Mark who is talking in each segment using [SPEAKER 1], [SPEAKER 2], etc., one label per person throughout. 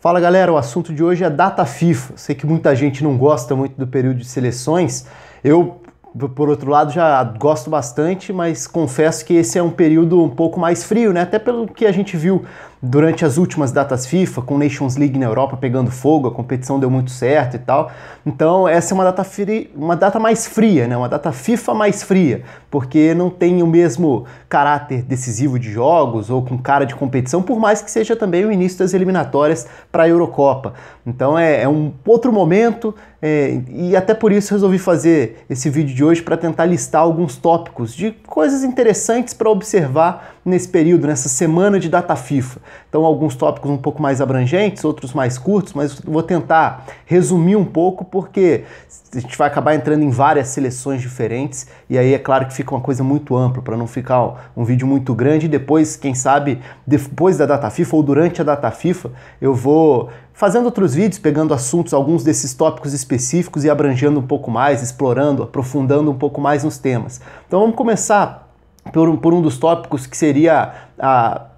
[SPEAKER 1] Fala galera, o assunto de hoje é data FIFA. Sei que muita gente não gosta muito do período de seleções. Eu, por outro lado, já gosto bastante, mas confesso que esse é um período um pouco mais frio, né? Até pelo que a gente viu durante as últimas datas FIFA, com Nations League na Europa pegando fogo, a competição deu muito certo e tal. Então essa é uma data mais fria, né? Uma data FIFA mais fria, porque não tem o mesmo caráter decisivo de jogos ou com cara de competição, por mais que seja também o início das eliminatórias para a Eurocopa. Então é um outro momento, e até por isso resolvi fazer esse vídeo de hoje para tentar listar alguns tópicos de coisas interessantes para observar nesse período, nessa semana de data FIFA. Então alguns tópicos um pouco mais abrangentes, outros mais curtos, mas vou tentar resumir um pouco porque a gente vai acabar entrando em várias seleções diferentes e aí é claro que fica uma coisa muito ampla para não ficar um vídeo muito grande. E depois, quem sabe, depois da data FIFA ou durante a data FIFA, eu vou fazendo outros vídeos, pegando assuntos, alguns desses tópicos específicos e abrangendo um pouco mais, explorando, aprofundando um pouco mais nos temas. Então vamos começar por um dos tópicos que seria,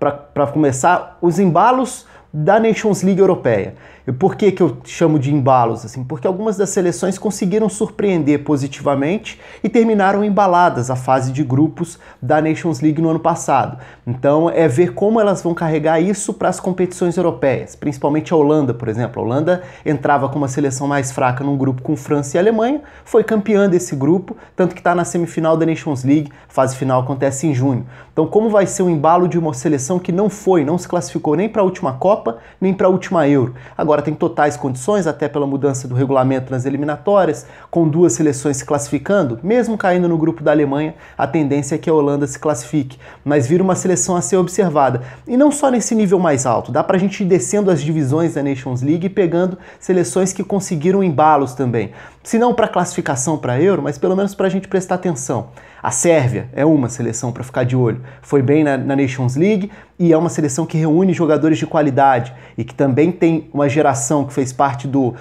[SPEAKER 1] para começar, os embalos da Nations League Europeia. E por que eu chamo de embalos? Assim? Porque algumas das seleções conseguiram surpreender positivamente e terminaram embaladas a fase de grupos da Nations League no ano passado. Então é ver como elas vão carregar isso para as competições europeias, principalmente a Holanda, por exemplo. A Holanda entrava com uma seleção mais fraca num grupo com França e Alemanha, foi campeã desse grupo, tanto que está na semifinal da Nations League, fase final acontece em junho. Então como vai ser o embalo de uma seleção que não se classificou nem para a última Copa, nem para a última Euro. Agora tem totais condições, até pela mudança do regulamento nas eliminatórias, com duas seleções se classificando, mesmo caindo no grupo da Alemanha, a tendência é que a Holanda se classifique, mas vira uma seleção a ser observada. E não só nesse nível mais alto, dá pra gente ir descendo as divisões da Nations League e pegando seleções que conseguiram embalos também. Se não para classificação para Euro, mas pelo menos para a gente prestar atenção. A Sérvia é uma seleção para ficar de olho. Foi bem na Nations League e é uma seleção que reúne jogadores de qualidade e que também tem uma geração que fez parte do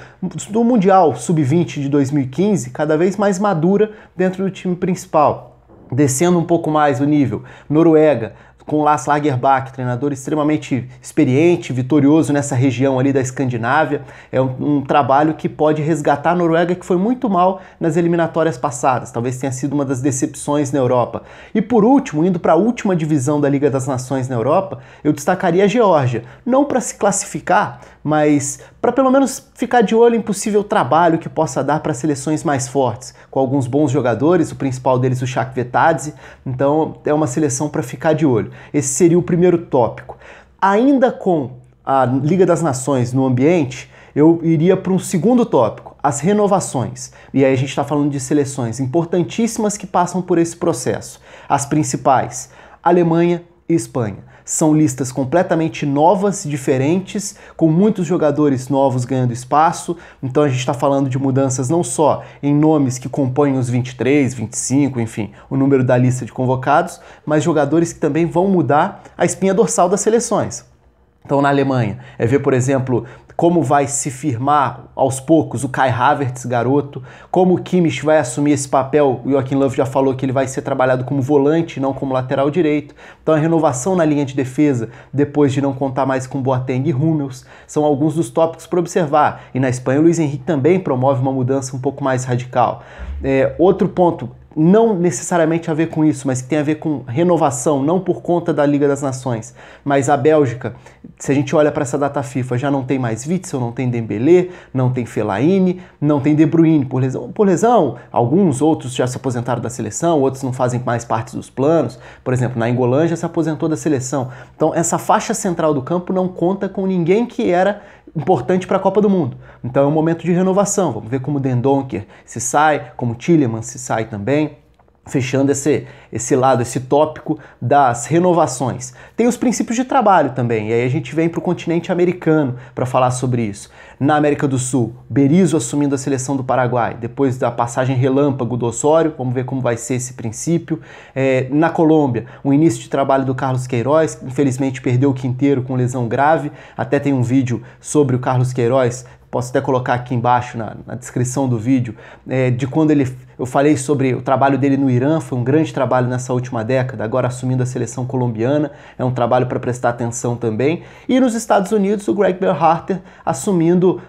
[SPEAKER 1] Mundial Sub-20 de 2015, cada vez mais madura dentro do time principal. Descendo um pouco mais o nível, Noruega, com Lars Lagerbäck, treinador extremamente experiente, vitorioso nessa região ali da Escandinávia. É um trabalho que pode resgatar a Noruega, que foi muito mal nas eliminatórias passadas. Talvez tenha sido uma das decepções na Europa. E por último, indo para a última divisão da Liga das Nações na Europa, eu destacaria a Geórgia. Não para se classificar, mas para pelo menos ficar de olho em possível trabalho que possa dar para seleções mais fortes, com alguns bons jogadores, o principal deles o Shakhvetadze. Então é uma seleção para ficar de olho. Esse seria o primeiro tópico. Ainda com a Liga das Nações no ambiente, eu iria para um segundo tópico, as renovações. E aí a gente está falando de seleções importantíssimas que passam por esse processo. As principais, Alemanha e Espanha. São listas completamente novas, diferentes, com muitos jogadores novos ganhando espaço. Então a gente está falando de mudanças não só em nomes que compõem os 23, 25, enfim, o número da lista de convocados, mas jogadores que também vão mudar a espinha dorsal das seleções. Então na Alemanha, é ver, por exemplo, como vai se firmar aos poucos o Kai Havertz, garoto, como o Kimmich vai assumir esse papel. O Joachim Löw já falou que ele vai ser trabalhado como volante, não como lateral direito. Então a renovação na linha de defesa, depois de não contar mais com Boateng e Hummels, são alguns dos tópicos para observar. E na Espanha o Luis Henrique também promove uma mudança um pouco mais radical. Outro ponto, não necessariamente a ver com isso, mas que tem a ver com renovação, não por conta da Liga das Nações, mas a Bélgica, se a gente olha para essa data FIFA, já não tem mais Witsel, não tem Dembélé, não tem Fellaini, não tem De Bruyne por lesão, alguns outros já se aposentaram da seleção, outros não fazem mais parte dos planos, por exemplo, na Nainggolan já se aposentou da seleção. Então essa faixa central do campo não conta com ninguém que era importante para a Copa do Mundo. Então é um momento de renovação. Vamos ver como o Den Donker se sai, como o Tielemans se sai também. Fechando esse lado, esse tópico das renovações. Tem os princípios de trabalho também, e aí a gente vem para o continente americano para falar sobre isso. Na América do Sul, Berizzo assumindo a seleção do Paraguai, depois da passagem relâmpago do Osório, vamos ver como vai ser esse princípio. Na Colômbia, o início de trabalho do Carlos Queiroz, que infelizmente perdeu o Quinteiro com lesão grave, até tem um vídeo sobre o Carlos Queiroz posso até colocar aqui embaixo na descrição do vídeo, de quando eu falei sobre o trabalho dele no Irã, foi um grande trabalho nessa última década, agora assumindo a seleção colombiana, é um trabalho para prestar atenção também. E nos Estados Unidos, o Greg Berhalter assumindo,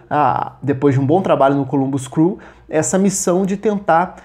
[SPEAKER 1] depois de um bom trabalho no Columbus Crew, essa missão de tentar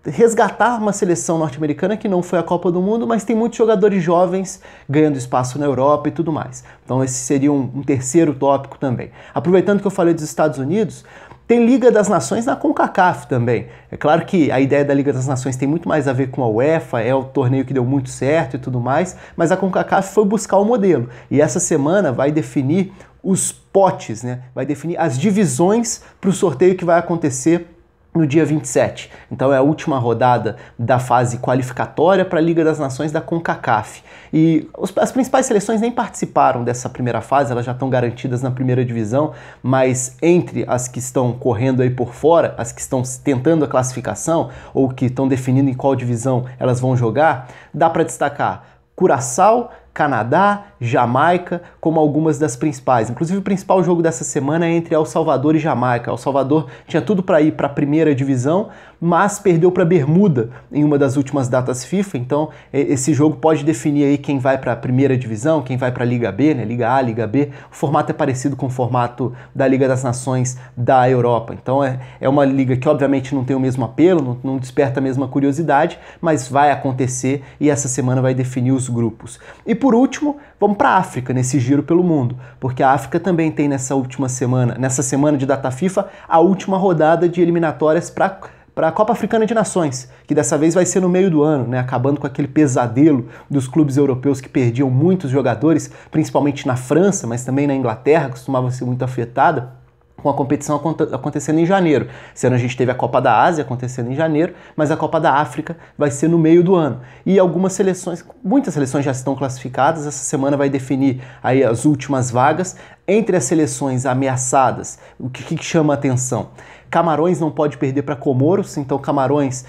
[SPEAKER 1] resgatar uma seleção norte-americana que não foi a Copa do Mundo, mas tem muitos jogadores jovens ganhando espaço na Europa e tudo mais. Então esse seria um terceiro tópico também. Aproveitando que eu falei dos Estados Unidos, tem Liga das Nações na CONCACAF também. É claro que a ideia da Liga das Nações tem muito mais a ver com a UEFA, é o torneio que deu muito certo e tudo mais, mas a CONCACAF foi buscar o modelo. E essa semana vai definir os potes, né? Vai definir as divisões para o sorteio que vai acontecer no dia 27. Então é a última rodada da fase qualificatória para a Liga das Nações da CONCACAF. E as principais seleções nem participaram dessa primeira fase, elas já estão garantidas na primeira divisão, mas entre as que estão correndo aí por fora, as que estão tentando a classificação ou que estão definindo em qual divisão elas vão jogar, dá para destacar Curaçao, Canadá, Jamaica, como algumas das principais. Inclusive o principal jogo dessa semana é entre El Salvador e Jamaica. El Salvador tinha tudo para ir para a primeira divisão, mas perdeu para Bermuda em uma das últimas datas FIFA, então esse jogo pode definir aí quem vai para a primeira divisão, quem vai para a Liga B, né? Liga A, Liga B. O formato é parecido com o formato da Liga das Nações da Europa, então é uma liga que obviamente não tem o mesmo apelo, não desperta a mesma curiosidade, mas vai acontecer e essa semana vai definir os grupos. E por último, vamos para a África nesse giro pelo mundo, porque a África também tem nessa semana de data FIFA, a última rodada de eliminatórias para a Copa Africana de Nações, que dessa vez vai ser no meio do ano, né, acabando com aquele pesadelo dos clubes europeus que perdiam muitos jogadores, principalmente na França, mas também na Inglaterra, costumava ser muito afetada, com a competição acontecendo em janeiro. Esse ano a gente teve a Copa da Ásia acontecendo em janeiro, mas a Copa da África vai ser no meio do ano. E algumas seleções, muitas seleções já estão classificadas, essa semana vai definir aí as últimas vagas. Entre as seleções ameaçadas, o que chama a atenção? Camarões não pode perder para Comoros, então Camarões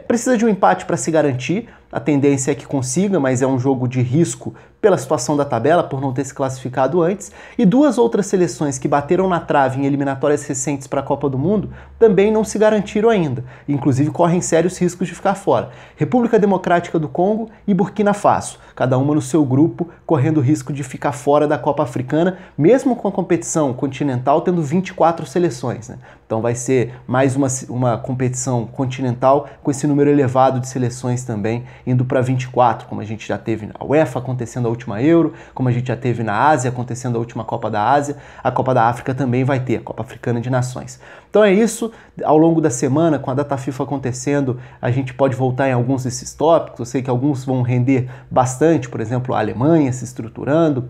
[SPEAKER 1] precisa de um empate para se garantir. A tendência é que consiga, mas é um jogo de risco pela situação da tabela, por não ter se classificado antes. E duas outras seleções que bateram na trave em eliminatórias recentes para a Copa do Mundo também não se garantiram ainda. Inclusive correm sérios riscos de ficar fora. República Democrática do Congo e Burkina Faso, cada uma no seu grupo, correndo o risco de ficar fora da Copa Africana, mesmo com a competição continental tendo 24 seleções, né? Então vai ser mais uma competição continental com esse número elevado de seleções também, indo para 24, como a gente já teve na UEFA acontecendo a última Euro, como a gente já teve na Ásia acontecendo a última Copa da Ásia, a Copa da África também vai ter, a Copa Africana de Nações. Então é isso, ao longo da semana, com a data FIFA acontecendo, a gente pode voltar em alguns desses tópicos, eu sei que alguns vão render bastante, por exemplo, a Alemanha se estruturando,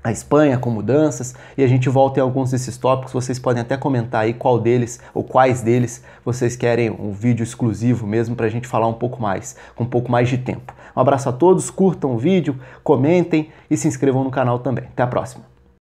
[SPEAKER 1] a Espanha com mudanças, e a gente volta em alguns desses tópicos. Vocês podem até comentar aí qual deles ou quais deles vocês querem um vídeo exclusivo mesmo para a gente falar um pouco mais, com um pouco mais de tempo. Um abraço a todos, curtam o vídeo, comentem e se inscrevam no canal também. Até a próxima!